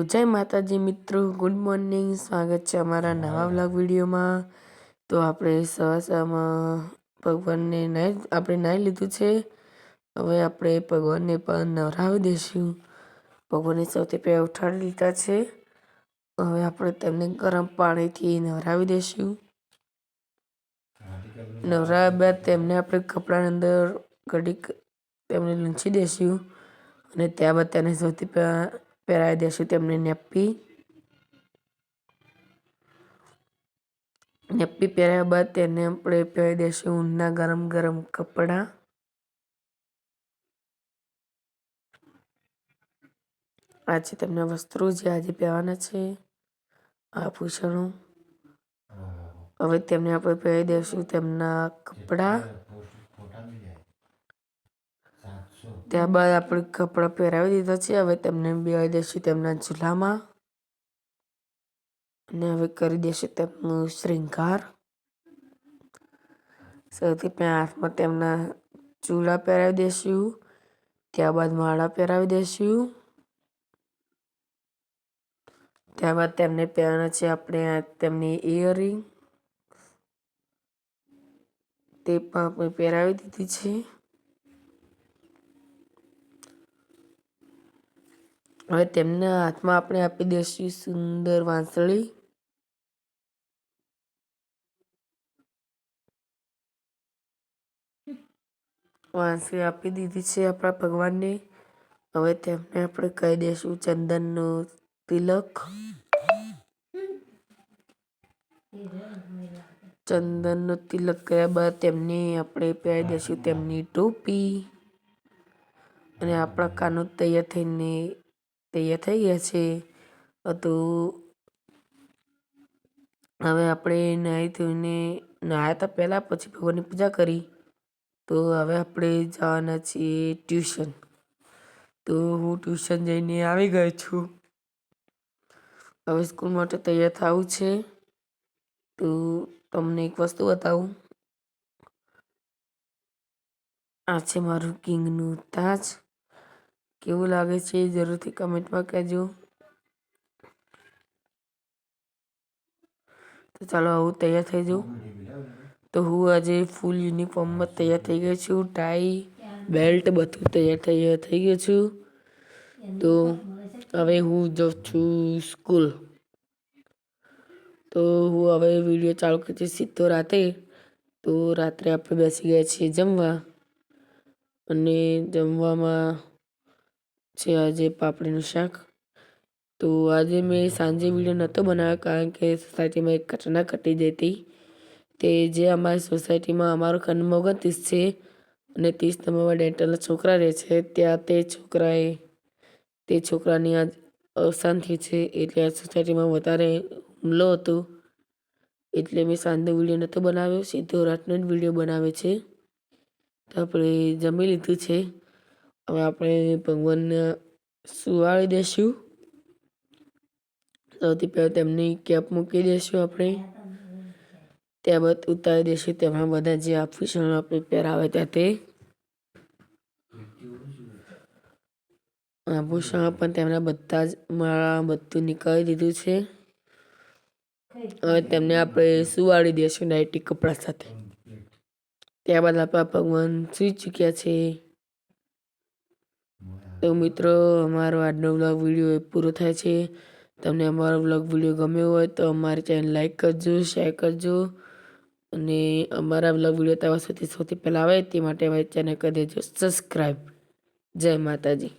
જય માતાજી મિત્રો, ગુડ મોર્નિંગ. સ્વાગત છે અમારા નવા વ્લોગ વિડીયોમાં. તો આપણે સવારમાં ભગવાનને નાહી લીધું છે. હવે આપણે ભગવાનને પણ નવરાવી દઈશું. ભગવાનને સૌથી પહેલાં ઉઠાડી લીધા છે. હવે આપણે તેમને ગરમ પાણીથી નવરાવી દઈશું. નવરાવ્યા બાદ તેમને આપણે કપડાની અંદર ઘડીક તેમને લૂંછી દઈશું અને ત્યારબાદ તેને સૌથી પહેલાં પહેરાવી દઈશું તેમને નેપી પહેર્યા બાદ તેને આપણે પહેરી દઈશું ઊનના ગરમ ગરમ કપડાં. આ છે તેમના વસ્ત્રો જે આજે પહેરવાના છે, આભૂષણો. હવે તેમને આપણે પહેરી દઈશું તેમના કપડાં. ત્યારબાદ આપણે કપડાં પહેરાવી દીધા છે. હવે તેમને બેસાડી દઈશું તેમના ઝૂલામાં અને હવે કરી દઈશું તેમનું શ્રૃંગાર. સૌથી પહેલાં હાથમાં તેમના ચૂલા પહેરાવી દઈશું, ત્યારબાદ માળા પહેરાવી દઈશું. ત્યારબાદ તેમને પહેરવાના છે આપણે તેમની ઇયરિંગ, તે પણ આપણે પહેરાવી દીધી છે. હવે તેમના હાથમાં આપણે આપી દઈશું સુંદર વાંસળી. વાંસળી આપી દીધી છે આપણા ભગવાનને. હવે તેમને આપણે કહી દઈશું ચંદનનો તિલક. ચંદનનો તિલક કર્યા બાદ તેમને આપણે પહેરી દઈશું તેમની ટોપી અને આપણા કાનો તૈયાર થઈ ગયા છે. તો હવે આપણે નાહી ધોઈને નાહ્યા હતા પહેલાં, પછી ભગવાનની પૂજા કરી. તો હવે આપણે જવાના છીએ ટ્યુશન. તો હું ટ્યુશન જઈને આવી ગઈ છું. હવે સ્કૂલ માટે તૈયાર થવું છે. તો તમને એક વસ્તુ બતાવું. આ છે મારું કિંગનું તાજ. કેવું લાગે છે જરૂરથી કમેન્ટમાં કહેજો. તો ચાલો હું તૈયાર થઈ જાઉં. તો હું આજે ફૂલ યુનિફોર્મમાં તૈયાર થઈ ગઈ છું. ટાઈ, બેલ્ટ બધું તૈયાર થઈ ગયું છું. તો હવે હું જાઉં છું સ્કૂલ. તો હું હવે વિડીયો ચાલુ કરી દઈશ સીધો રાતે. તો રાત્રે આપણે બેસી ગયા છીએ જમવા અને જમવામાં છે આજે પાપડીનું શાક. તો આજે મેં સાંજે વિડીયો નહોતો બનાવ્યો કારણ કે સોસાયટીમાં એક ઘટના ઘટી જઈ હતી. તે જે અમારી સોસાયટીમાં અમારો ખંડ નંબર 29 છે અને 30 નંબરમાં ડેન્ટલના છોકરા રહે છે. ત્યાં તે છોકરાની આજ અવસાન થયું છે. એટલે આ સોસાયટીમાં વધારે હુમલો હતો. એટલે મેં સાંજનો વિડીયો નહોતો બનાવ્યો, સીધો રાતનો જ વિડીયો બનાવ્યો છે. તો આપણે જમી લીધું છે. હવે આપણે ભગવાનને સુવાડી દઈશું. સૌથી પહેલાં તેમની કેપ મૂકી દઈશું આપણે. ત્યારબાદ ઉતારી દઈશું તેમાં બધા જે આભૂષણો આપણે પહેરાવે તે આભૂષણો પણ તેમના બધા જ માળા બધું નીકાળી દીધું છે. હવે તેમને આપણે સુવાડી દઈશું નાઇટી કપડા સાથે. ત્યારબાદ આપણા ભગવાન સૂઈ ચૂક્યા છે. તો મિત્રો, અમારો આજનો વ્લોગ વિડીયો પૂરો થાય છે. તમને અમારો વ્લોગ વિડીયો ગમ્યો હોય તો અમારી ચેનલ લાઈક કરજો, શેર કરજો અને અમારા વ્લોગ વિડીયો તમારા સુધી સૌથી પહેલાં આવે તે માટે અમારી ચેનલ કરી દેજો સબસ્ક્રાઈબ. જય માતાજી.